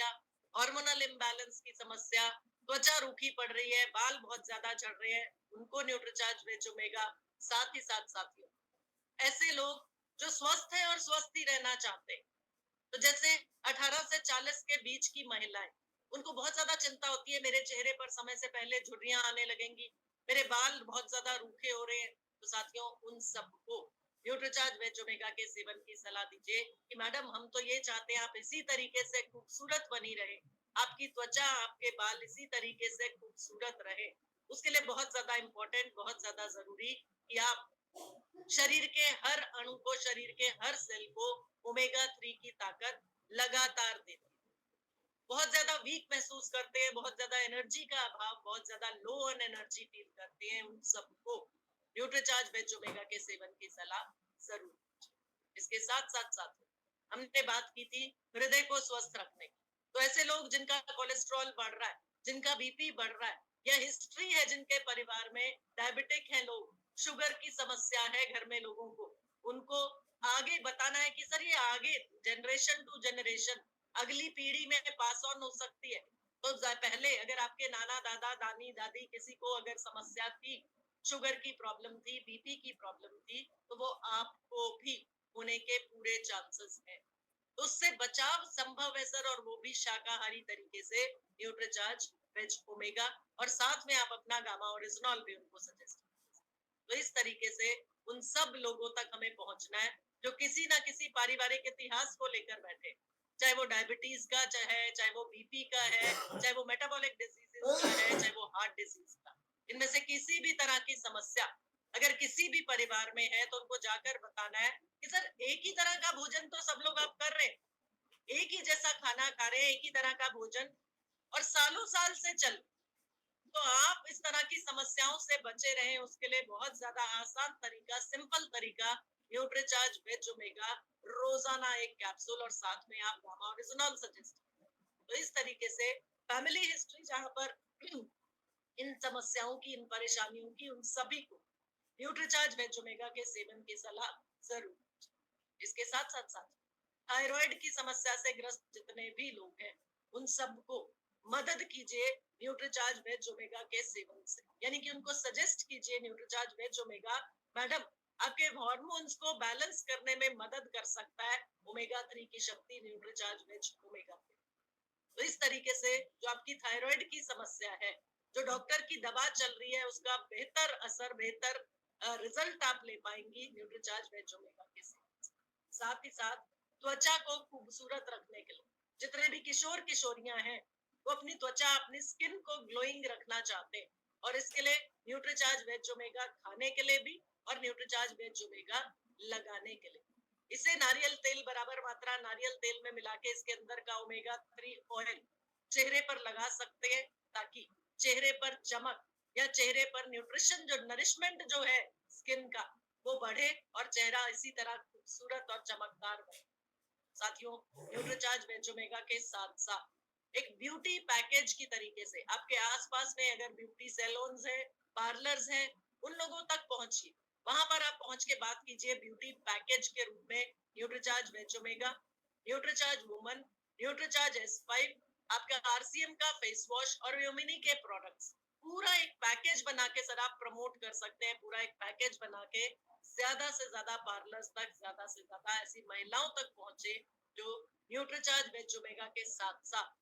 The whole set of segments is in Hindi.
समस्या, हार्मोनल इम्बैलेंस की समस्या, त्वचा रूखी पड़ रही है, बाल बहुत ज्यादा झड़ रहे हैं, उनको न्यूट्रीचार्ज वेज ओमेगा। साथ ही साथ साथियों, ऐसे लोग जो स्वस्थ हैं और स्वस्थ ही रहना चाहते हैं, तो जैसे 18 से 40 के बीच की महिलाएं, उनको बहुत ज्यादा चिंता होती है, मेरे चेहरे पर समय से पहले झुर्रियां आने लगेंगी, मेरे बाल बहुत ज्यादा रूखे हो रहे हैं। तो साथियों, उन सबको न्यूट्रीचार्ज वेज ओमेगा के सेवन की सलाह दीजिए कि मैडम हम तो ये चाहते हैं आप इसी तरीके से खूबसूरत बनी रहे, आपकी त्वचा आपके बाल इसी तरीके से खूबसूरत रहे। उसके लिए बहुत ज्यादा इंपॉर्टेंट, बहुत ज्यादा जरूरी कि आप शरीर के हर अणु को, शरीर के हर सेल को ओमेगा 3 की ताकत लगातार देती है। बहुत ज्यादा वीक महसूस करते हैं, बहुत ज्यादा एनर्जी का अभाव, बहुत ज्यादा लो ऑन एनर्जी फील करते हैं, उन सबको न्यूट्रीचार्ज वेज ओमेगा के सेवन की सलाह जरूर दीजिए। इसके साथ साथ हमने बात की थी हृदय को स्वस्थ रखने की। तो ऐसे लोग जिनका कोलेस्ट्रॉल बढ़ रहा है, जिनका बीपी बढ़ रहा है, या हिस्ट्री है जिनके परिवार में डायबिटिक है लोग, शुगर की समस्या है घर में लोगों को, उनको आगे बताना है कि सर ये आगे जनरेशन टू जनरेशन अगली पीढ़ी में पास ऑन हो सकती है। तो पहले अगर आपके नाना दादा दानी दादी किसी को अगर समस्या थी, शुगर की प्रॉब्लम थी, बीपी की प्रॉब्लम थी, तो वो आपको भी होने के पूरे चांसेस हैं। तो उससे बचाव संभव है सर, और वो भी शाकाहारी तरीके से न्यूट्रीचार्ज वेज ओमेगा, और साथ में आप अपना गामा ओरिजिनॉल भी उनको सजेस्ट। तो इस तरीके से उन सब लोगों तक हमें पहुंचना है जो किसी ना किसी पारिवारिक इतिहास को लेकर बैठे, चाहे वो डायबिटीज का चाहे वो बीपी का है, चाहे वो मेटाबॉलिक डिजीजेस का है, चाहे वो हार्ट डिजीज का। इनमें से किसी भी तरह की समस्या अगर किसी भी परिवार में है, तो उनको जाकर बताना है कि सर एक ही तरह का भोजन तो सब लोग आप कर रहे हैं, एक ही जैसा खाना खा रहे हैं, एक ही तरह का भोजन, और सालों साल से चल, तो आप इस तरह की समस्याओं से बचे रहें, उसके लिए बहुत ज्यादा आसान तरीका, सिंपल तरीका, न्यूट्रीचार्ज वेज ओमेगा, रोजाना एक कैप्सूल, और साथ में आप गामा ओरिजिनल सजेस्ट। तो इस तरीके से फैमिली हिस्ट्री जहां पर इन समस्याओं की, इन परेशानियों की, उन सभी को न्यूट्रीचार्ज वेज ओमेगा के सेवन की सलाह जरूर। इसके साथ साथ थायराइड की समस्या से ग्रस्त जितने भी लोग हैं, उन सबको मदद कीजिए न्यूट्रीचार्ज वेज ओमेगा के सेवन से, यानी कि उनको सजेस्ट कीजिए न्यूट्रीचार्ज वेज ओमेगा। मैडम, आपके हार्मोन्स को बैलेंस करने में मदद कर सकता है ओमेगा 3 की शक्ति न्यूट्रीचार्ज वेज ओमेगा। तो इस तरीके से जो आपकी थायराइड की समस्या है, जो डॉक्टर की दवा चल रही है, उसका बेहतर असर, बेहतर रिजल्ट आप ले पाएंगी न्यूट्रीचार्ज वेज ओमेगा के साथ ही साथ त्वचा को खूबसूरत रखने के लिए जितने भी किशोर किशोरियां हैं, वो अपनी त्वचा, अपनी स्किन को ग्लोइंग रखना चाहते हैं, और इसके लिए न्यूट्रीचार्ज वेज ओमेगा खाने के लिए भी, और न्यूट्रीचार्ज वेज ओमेगा लगाने के लिए। इसे नारियल तेल बराबर मात्रा नारियल तेल में मिला के इसके अंदर का ओमेगा 3 ऑयल चेहरे पर लगा सकते हैं, ताकि चेहरे पर चमक या चेहरे पर न्यूट्रिशन, जो नरिशमेंट जो है स्किन का, वो बढ़े और चेहरा इसी तरह खूबसूरत और चमकदार बने। साथियों, न्यूट्रीचार्ज वेज ओमेगा के साथ साथ एक ब्यूटी पैकेज की तरीके से आपके आसपास में अगर ब्यूटी सैलून्स है, पार्लर्स हैं, उन लोगों तक पहुंचिए, वहां पर आप पहुंच के बात कीजिए ब्यूटी पैकेज के रूप में Nutricharge veg omega, Nutricharge woman, Nutricharge S5, आपका RCM का फेस वॉश और व्योमिनी के प्रोडक्ट्स, पूरा एक पैकेज बना के सर आप प्रमोट कर सकते हैं। पूरा एक पैकेज बना के ज्यादा से ज्यादा पार्लर्स तक, ज्यादा से ज्यादा ऐसी महिलाओं तक पहुंचे जो न्यूट्रीचार्ज वेज ओमेगा के साथ साथ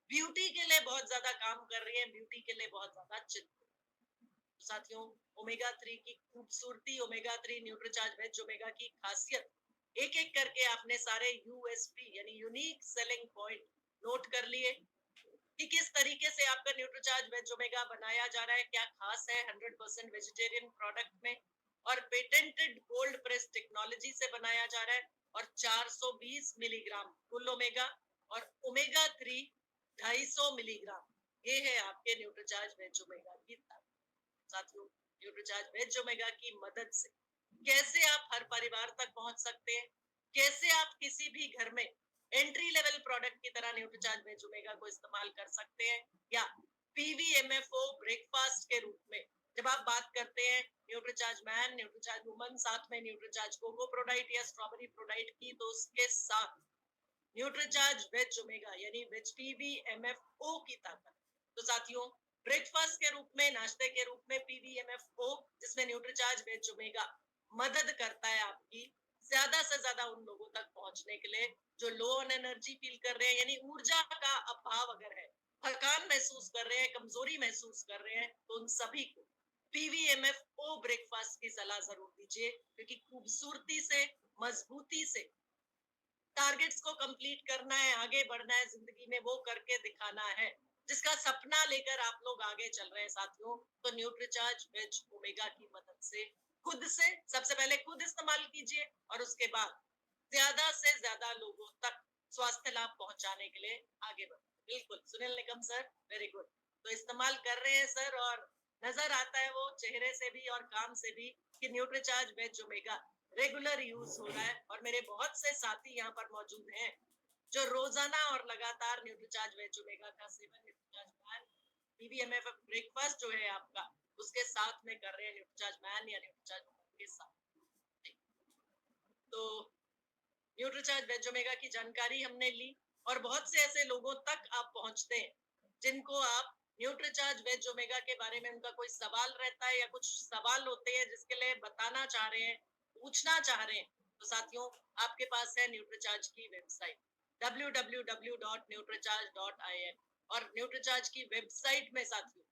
ब्यूटी के लिए बहुत ज्यादा काम कर रही है, ब्यूटी के लिए बहुत ज्यादा चिंतित। साथियों, ओमेगा 3 की खूबसूरती, ओमेगा 3 न्यूट्रीचार्ज वेज ओमेगा की खासियत, एक एक करके आपने सारे यूएसपी यानी यूनिक सेलिंग पॉइंट नोट कर लिए कि किस तरीके से आपका न्यूट्रीचार्ज वेज ओमेगा बनाया जा रहा है, क्या खास है 100% वेजिटेरियन प्रोडक्ट में, और पेटेंटेड कोल्ड प्रेस टेक्नोलॉजी से बनाया जा रहा है, और 420 मिलीग्राम कुल ओमेगा, और ओमेगा 3 250 मिलीग्राम, ये है आपके न्यूट्रीचार्ज वेज ओमेगा की ताकत। साथियों, न्यूट्रीचार्ज वेज ओमेगा की मदद से कैसे आप हर परिवार तक पहुंच सकते हैं, कैसे आप किसी भी घर में एंट्री लेवल प्रोडक्ट की तरह न्यूट्रीचार्ज वेज ओमेगा को इस्तेमाल कर सकते हैं, या PVMFO ब्रेकफास्ट के रूप में जब आप बात करते हैं न्यूट्रीचार्ज मैन, न्यूट्रीचार्ज वुमन, साथ में न्यूट्रीचार्ज कोको प्रोडाइट या स्ट्रॉबेरी प्रोडाइट की, तो उसके साथ न्यूट्रीचार्ज वेज ओमेगा यानी वेज पीवीएमएफओ की ताकत। तो साथियों, ब्रेकफास्ट के रूप में, नाश्ते के रूप में पीवीएमएफओ, जिसमें न्यूट्रीचार्ज वेज ओमेगा मदद करता है आपकी ज्यादा से ज्यादा उन लोगों तक पहुंचने के लिए जो लो ऑन एनर्जी फील कर रहे हैं, यानी ऊर्जा का अभाव अगर है, थकान महसूस कर रहे हैं, कमजोरी महसूस कर रहे हैं, तो उन सभी को पीवीएमएफओ ब्रेकफास्ट की सलाह जरूर दीजिए, क्योंकि खूबसूरती से, मजबूती से टारगेट्स को कंप्लीट करना है, आगे बढ़ना है जिंदगी में, वो करके दिखाना है, जिसका सपना लेकर आप लोग आगे चल रहे हैं साथियों। तो न्यूट्रीचार्ज वेज ओमेगा की मदद से सबसे पहले खुद इस्तेमाल कीजिए और उसके बाद ज्यादा से ज्यादा लोगों तक स्वास्थ्य लाभ पहुंचाने के लिए आगे बढ़े। बिल्कुल सुनील निगम सर, वेरी गुड। तो इस्तेमाल कर रहे हैं सर, और नजर आता है वो चेहरे से भी और काम से भी कि Nutricharge veg omega regular use हो रहा है। और मेरे बहुत से साथी यहाँ पर मौजूद हैं जो रोजाना और लगातार न्यूट्रीचार्ज वेज ओमेगा का सेवन, न्यूट्रीचार्ज मैन पीवीएमएफ ब्रेकफास्ट जो है आपका, उसके साथ में कर रहे हैं, न्यूट्रीचार्ज मैन या न्यूट्रीचार्ज के साथ। तो न्यूट्रीचार्ज वेज ओमेगा की जानकारी हमने ली, और बहुत से ऐसे लोगों तक आप पहुंचते हैं जिनको आप न्यूट्रीचार्ज वेज ओमेगा के बारे में उनका कोई सवाल रहता है, या कुछ सवाल होते हैं जिसके लिए बताना चाह रहे हैं, पूछना चाह रहे हैं। तो साथियों, आपके पास है न्यूट्रीचार्ज की वेबसाइट www.nutricharge.in। और न्यूट्रीचार्ज की वेबसाइट में साथियों,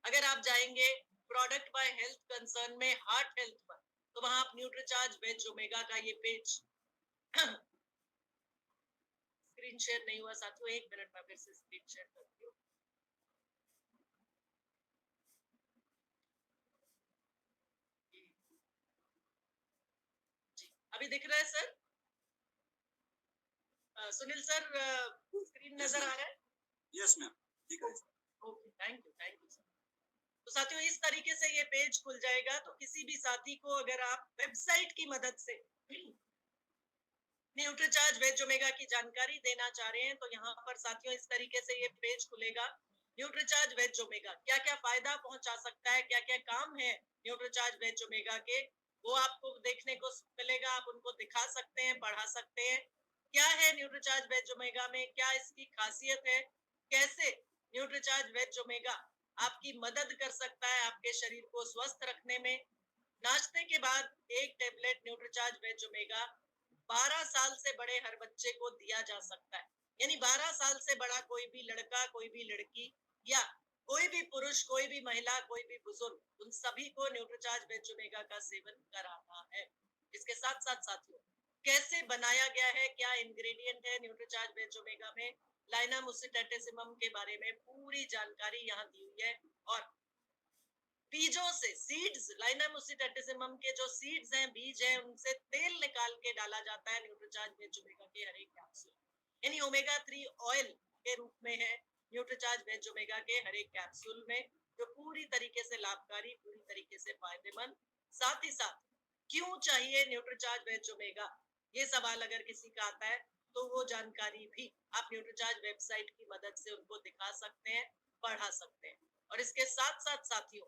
अगर आप जाएंगे प्रोडक्ट बाय हेल्थ कंसर्न में हार्ट हेल्थ पर, तो वहां आप न्यूट्रीचार्ज वेज ओमेगा का ये पेज स्क्रीन शेयर नहीं हुआ साथियों, एक मिनट में फिर से स्क्रीन शेयर करती हूँ। जी, अभी दिख रहा है सर? सुनील सर, स्क्रीन नजर आ रहा है? यस मैम, ठीक है। Okay, thank you, thank you sir. तो साथियों, इस तरीके से ये पेज खुल जाएगा। तो किसी भी साथी को अगर आप वेबसाइट की मदद से न्यूट्रीचार्ज वेज ओमेगा की जानकारी देना चाह रहे हैं, तो यहाँ पर साथियों इस तरीके से ये पेज खुलेगा। न्यूट्रीचार्ज वेज ओमेगा क्या क्या फायदा पहुंचा सकता है, क्या क्या काम है न्यूट्रीचार्ज वेज ओमेगा के, वो आपको देखने को मिलेगा। आप उनको दिखा सकते हैं, पढ़ा सकते हैं। क्या है न्यूट्रीचार्ज वेज ओमेगा में, क्या इसकी खासियत है, कैसे न्यूट्रीचार्ज वेज ओमेगा आपकी मदद कर सकता है आपके शरीर को स्वस्थ रखने में। नाश्ते के बाद एक टेबलेट न्यूट्रीचार्ज वेज ओमेगा 12 साल से बड़े हर बच्चे को दिया जा सकता है। यानी 12 साल से बड़ा कोई भी लड़का, कोई भी लड़की, या कोई भी पुरुष, कोई भी महिला, कोई भी बुजुर्ग, उन सभी को न्यूट्रीचार्ज वेज ओमेगा का सेवन कराना है। इसके साथ साथ साथियों, कैसे बनाया गया है, क्या इंग्रेडिएंट है न्यूट्रीचार्ज वेज ओमेगा में, लाइनम उसिटेटिसिमम के बारे में पूरी जानकारी यहाँ दी हुई है। और बीजों से, सीड्स, लाइनम उसिटेटिसिमम के जो सीड्स हैं, बीज हैं, उनसे तेल निकाल के डाला जाता है न्यूट्रीचार्ज वेज ओमेगा के हर एक कैप्सूल, यानी ओमेगा 3 ऑयल के रूप में है न्यूट्रीचार्ज वेज ओमेगा के हर एक कैप्सूल में, जो पूरी तरीके से लाभकारी, पूरी तरीके से फायदेमंद। साथ ही साथ क्यों चाहिए न्यूट्रीचार्ज वेज ओमेगा, ये सवाल अगर किसी का आता है, तो वो जानकारी भी आप न्यूट्रीचार्ज वेबसाइट की मदद से उनको दिखा सकते हैं, पढ़ा सकते हैं। और इसके साथ साथ साथियों,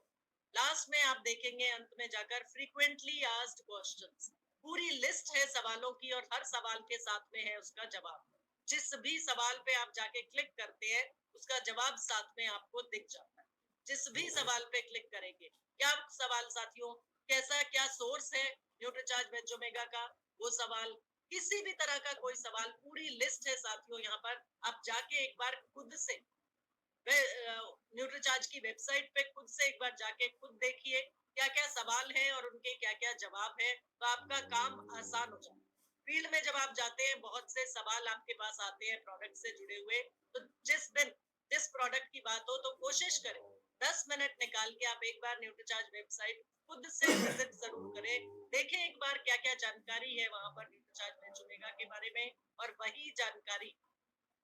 लास्ट में आप देखेंगे अंत में जाकर फ्रीक्वेंटली आस्क्ड क्वेश्चंस, पूरी लिस्ट है सवालों की, और हर सवाल के साथ में है उसका जवाब। जिस भी सवाल पे आप जाके क्लिक करते हैं, उसका जवाब साथ में आपको दिख जाता है। जिस भी सवाल पे क्लिक करेंगे, क्या सवाल साथियों, कैसा, क्या सोर्स है न्यूट्रीचार्ज वेज ओमेगा का, वो सवाल, किसी भी तरह का कोई सवाल, पूरी लिस्ट है साथियों। यहाँ पर आप जाके एक बार खुद से न्यूट्रीचार्ज की वेबसाइट पे खुद से एक बार जाके खुद देखिए क्या क्या सवाल है और उनके क्या क्या जवाब है, तो आपका काम आसान हो जाए। फील्ड में जब आप जाते हैं, बहुत से सवाल आपके पास आते हैं प्रोडक्ट से जुड़े हुए। तो जिस दिन जिस प्रोडक्ट की बात हो, तो कोशिश करें 10 मिनट निकाल के आप एक बार न्यूट्रीचार्ज वेबसाइट खुद से विजिट जरूर करें। देखें एक बार क्या क्या जानकारी है वहां पर न्यूट्रीचार्ज वेज ओमेगा के बारे में, और वही जानकारी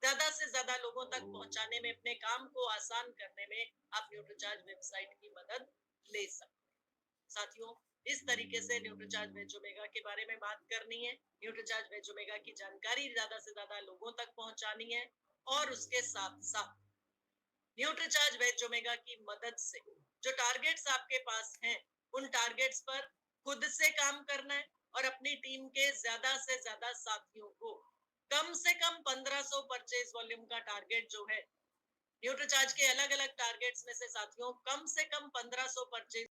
ज्यादा से ज्यादा लोगों तक पहुंचाने में, अपने काम को आसान करने में आप न्यूट्रीचार्ज वेबसाइट की मदद ले सकते हैं। साथियों, इस तरीके से न्यूट्रीचार्ज वेज ओमेगा के बारे में बात करनी है, न्यूट्रीचार्ज वेज ओमेगा की जानकारी ज्यादा से ज्यादा लोगों तक पहुंचानी है, और उसके साथ साथ न्यूट्रीचार्ज वेज ओमेगा की मदद से जो टारगेट्स आपके पास हैं, उन टारगेट्स पर खुद से काम करना है, और अपनी टीम के ज्यादा से ज्यादा साथियों को कम से कम 1500 परचेज वॉल्यूम का टारगेट जो है, न्यूट्रीचार्ज के अलग-अलग टारगेट्स में से साथियों कम से कम 1500 परचेज